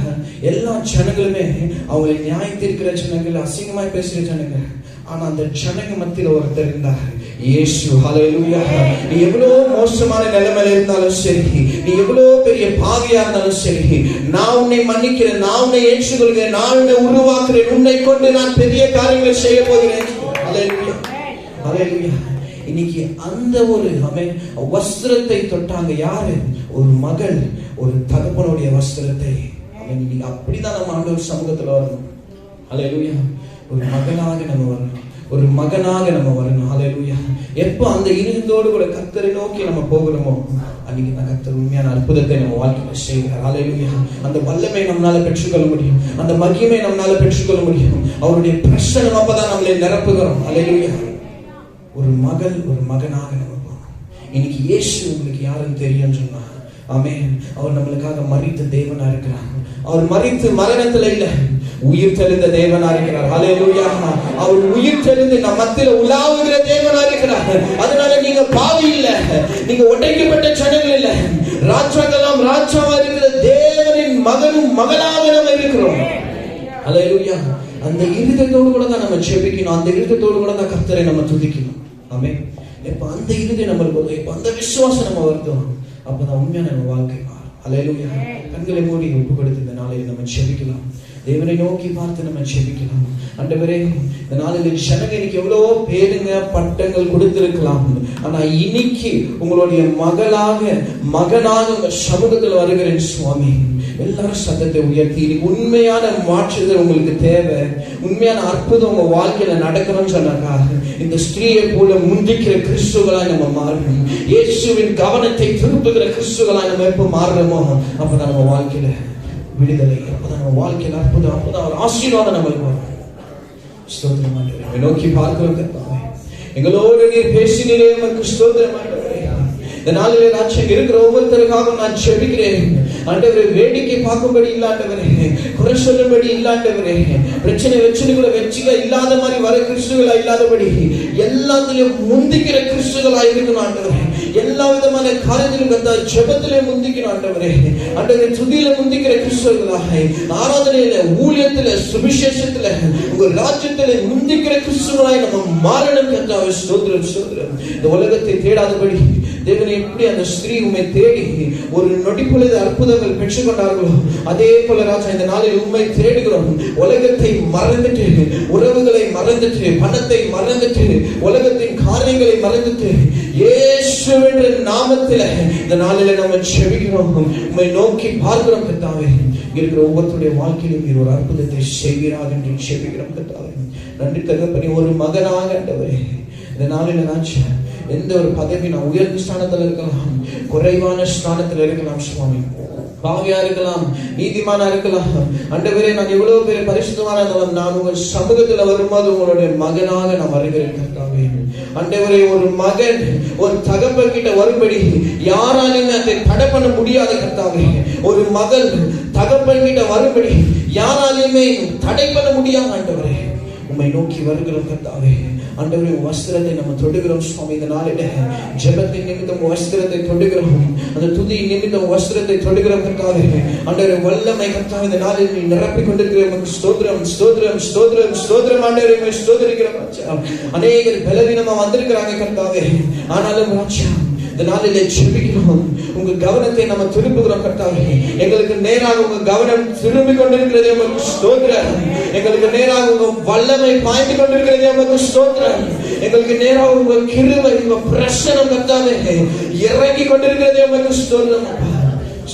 எல்லா ஜனங்களுமே அவங்களை நியாயம் தீர்க்கிற ஜனங்கள், அசிங்கமாய் பேசுற ஜனங்கள். ஆனா அந்த ஜனங்க மத்தியில ஒருத்தர் இருந்தார், இயேசு. ஹல்லேலூயா. நீ எவ்வளவு மோசமான நிலைமையில இருந்தாலும் சரி, நீ எவ்வளவு பெரிய பாவியா இருந்தாலும் சரி, நான் உன்னை மன்னிக்கிறேன், நான் உன்னை ஏற்றுக்கொள்கிறேன், நான் உன்னை உருவாக்குறேன், உன்னை கொண்டு நான் பெரிய காரியங்களை செய்ய போகிறேன். ஹல்லேலூயா. ஹல்லேலூயா. இன்னைக்கு அந்த ஒரு வஸ்திரத்தை தொட்டாங்க. யாரு? ஒரு மகள் ஒரு தகப்பனுடைய வஸ்திரத்தை. இன்னைக்கு அப்படிதான் நம்ம ஆண்டவர் சமூகத்துல வரணும். ஹல்லேலூயா. ஒரு மகனாக நம்ம வரணும், ஒரு மகனாக நம்ம வரணும். ஹல்லேலூயா. எப்போ அந்த இருந்தோடு கூட கர்த்தரை நோக்கி நம்ம போகிறோமோ, அன்னைக்கு நான் கர்த்தர் உண்மையான அற்புதத்தை நம்ம வாழ்க்கையில செய்கிறார். ஹல்லேலூயா. அந்த வல்லமை நம்மளால பெற்றுக்கொள்ள முடியும், அந்த மகிமை நம்மளால பெற்றுக்கொள்ள முடியும். அவருடைய பிரசன்னம் அப்பதான் நம்மளை நிரப்புகிறோம். ஹல்லேலூயா. ஒரு மகள் ஒரு மகனாக நம்ம போகணும். இன்னைக்கு இயேசு உங்களுக்கு யாருன்னு தெரியும் சொன்னா, ஆமென், அவர் நம்மளுக்காக மரித்த தேவனா இருக்கிறார். அவர் மரித்து மரணத்துல இல்ல, உயிர் தெளிந்த தேவனா இருக்கிறார். ஹல்லேலூயா. அவர் உயிர் தெளிந்து நம் மத்தியில உலாவுகிற தேவனா இருக்கிறார். அதனால நீங்க பாவி இல்ல, நீங்க உடைக்கப்பட்ட ஜனங்கள் இல்ல, ராஜாக்கெல்லாம் ராஜாவா இருக்கிற தேவனின் மகனும் மகளாக நம்ம இருக்கிறோம். ஹல்லேலூயா. அந்த இருதயத்தோடு கூட தான் நம்ம ஜெபிக்கணும், அந்த இருதயத்தோடு கூட தான் கர்த்தரை நம்ம துதிக்கணும். ஆமென். இப்ப அந்த இருதயம் நம்மளுக்கு வருது, இப்ப அந்த விசுவாசம் நம்ம வருதோம், அப்பதான் உண்மையான நம்ம வாழ்க்கை மாறும். ஹல்லேலூயா. கண்களை மூடி ஒப்பு கொடுத்து இந்த நாளில் நம்ம ஜெபிக்கலாம். தேவனை நோக்கி பார்த்து நம்ம ஜெபிக்கலாம். ஆண்டவரே, இந்த நாளில் ஜனங்க இன்னைக்கு எவ்வளவோ பேருங்க பட்டங்கள் கொடுத்திருக்கலாம், ஆனா இன்னைக்கு உங்களுடைய மகளாக மகனாக உங்க சமூகத்தில் வருகிறேன் சுவாமி. எல்லாரும் சத்தத்தை உயர்த்தி, உண்மையான மாற்றுதல் உங்களுக்கு தேவை, உண்மையான அற்புதம் உங்க வாழ்க்கையில நடக்கணும்னு சொன்னாக்கா, இந்த ஸ்திரீயை போல முந்திக்கிற கிறிஸ்துவலாய் நம்ம மாறணும். இயேசுவின் கவனத்தை திருப்புகிற கிறிஸ்துவலாய் நம்ம எப்ப மாறுறோமோ, அப்பதான் நம்ம வாழ்க்கையில விடுதலை, அப்பதான் நம்ம வாழ்க்கையில அற்புதம், அப்பதான் ஒரு ஆசீர்வாதம் நம்மளுக்கு வரும். ஸ்தோத்திரம் ஆண்டவரே. நோக்கி பார்க்கிறோம் கர்த்தாவே, எங்களோடு நீர் பேசினீரே, உமக்கு ஸ்தோத்திரம் ஆண்டவரே. இந்த நாளிலே ராஜ்யம் இருக்கிற ஒவ்வொருத்தருக்காக நான் ஜெபிக்கிறேன். ஆண்டவரே, வேடிக்கை பார்க்கும்படி இல்லாண்டவரே, குறை சொல்லும்படி இல்லாண்டவரே, பிரச்சனை கூட வெற்றிக இல்லாத மாதிரி வர கிறிஸ்துகளா இல்லாதபடி எல்லாத்திலும் முந்திக்கிற கிறிஸ்துகளா இருக்கணும் ஆண்டவரே. எல்லா விதமான காரியத்திலும் கர்த்தாவே ஜெபத்திலே முந்திக்கிற ஆண்டவரே, ஆண்டவரே துதியில முந்திக்கிற கிறிஸ்தவர்களாக, ஆராதனையில, ஊழியத்தில, சுவிசேஷத்தில, உங்க ராஜ்யத்திலே முந்திக்கிற கிறிஸ்தவர்களாய் நம்ம மாறணும் கர்த்தாவே. ஸ்தோத்திரம் ஸ்தோத்திரம். இந்த உலகத்தை தேடாதபடி தேவனை எப்படி அந்த ஸ்திரீ உம்மை தேடி ஒரு நொடிப்பொழுது அற்புதங்கள் பெற்றுக்கொண்டார்களோ அதே போல ராஜா இந்த நாளில் உம்மை தேடுகிறோம். உலகத்தை மறந்துட்டு, உறவுகளை மறந்துட்டு, பணத்தை மறந்துட்டு, உலகத்தின் காரியங்களை மறந்துட்டு இயேசுவின் நாமத்தில இந்த நாளில நம்ம செபிக்கிறோம். உம்மை நோக்கி பார்க்கிறோம் கர்த்தாவே. இருக்கிற ஒவ்வொருத்தருடைய வாழ்க்கையிலும் நீர் ஒரு அற்புதத்தை செய்கிறார் என்று செபிக்கிறோம் கர்த்தாவே. நன்றி தகப்பனே. ஒரு மகனாக ஆண்டவரே இந்த நாளில ராஜா எந்த ஒரு பதவி நான் உயர்ந்த ஸ்தானத்தில் இருக்கலாம், குறைவான ஸ்தானத்தில் இருக்கலாம் சுவாமி, பாவியா இருக்கலாம், நீதிமானா இருக்கலாம் ஆண்டவரே, நான் எவ்வளவு பேர் பரிசுத்தமான இருந்தாலும் நான் உங்கள் சமூகத்தில் வரும்போது உங்களுடைய மகனாக நான் வருகிறேன் கர்த்தாவே. ஆண்டவரே, ஒரு மகன் ஒரு தகப்பன் கிட்ட வரும்படி யாராலையும் அதை தடை பண்ண முடியாத கர்த்தாவே. ஒரு மகள் தகப்பன் கிட்ட வரும்படி யாராலையுமே தடை பண்ண முடியாத ஆண்டவரே, உம்மை நோக்கி வருகிறோம் கர்த்தாவே. ஆண்டவரே, வஸ்திரத்தை நம்ம தொடுகிறோம் சுவாமி. இந்த நாளில ஜெபத்தின் நிமித்தம் வஸ்திரத்தை தொடுகிறோம், அந்த துதி நிமித்தம் வஸ்திரத்தை தொடுகிறோம் கர்த்தாவே. ஆண்டவரே, வல்லமை கர்த்தாவே இந்த நாளில் நீ நிரப்பிக் கொண்டிருக்கிறோம். ஸ்தோத்திரம் ஸ்தோத்திரம் ஸ்தோத்திரம் ஸ்தோத்திரம் ஆண்டவரே, ஸ்தோத்திரிக்கிறோம் ராஜா. அநேகர் பலவீனமா வந்திருக்கிறாங்க கர்த்தாவே, ஆனாலும் ராஜா இந்த நாளிலே ஜெபிக்கிறோம். உங்க கவனத்தை நம்ம திருப்புகிறோம் கர்த்தாவே. எங்களுக்கு நேராக உங்க கவனம் திரும்பி கொண்டிருக்கிறது, உமக்கு ஸ்தோத்திரம். எங்களுக்கு நேராக உங்க வல்லமை பாய்ந்து கொண்டிருக்கிறது, உமக்கு ஸ்தோத்திரம். எங்களுக்கு நேராக உங்க கிருபை, உங்க பிரசன்னம் கர்த்தாவே இறங்கி கொண்டிருக்கிறது, உமக்கு ஸ்தோத்திரம்.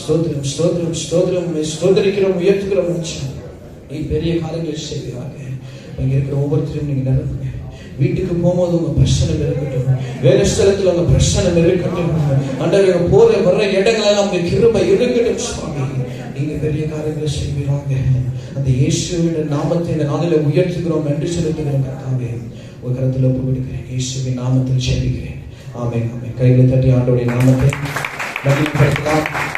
ஸ்தோத்திரம் ஸ்தோத்திரம் ஸ்தோத்திரம். ஸ்தோத்திரிக்கிறோம், உயர்த்துகிறோம். நீ பெரிய காரியங்களை செய்கிறாங்க. இங்க இருக்கிற ஒவ்வொருத்தரும் நீங்க நிரப்புங்க. வீட்டுக்கு போகும்போது உங்க பிரச்சனை இருக்கட்டும், வேலை ஸ்தலத்தில் உங்க பிரச்சனை இருக்கட்டும் ஆண்டவரே, போற வர்ற இடங்களெல்லாம் உங்க கிருபை இருக்கட்டும் சுவாமி. நீங்க பெரிய காரியங்களை செய்வீராங்க. அந்த இயேசுவின் நாமத்தை இந்த நாளில உயர்த்துகிறோம், நன்றி செலுத்துகிறோம் கர்த்தாவே. ஒரு கரத்தில் ஒப்பு கொடுக்கிறேன், இயேசுவின் நாமத்தில் ஜெபிக்கிறேன். ஆமென் ஆமென். கைகளை தட்டி ஆண்டவருடைய நாமத்தை மகிமைப்படுத்தலாம்.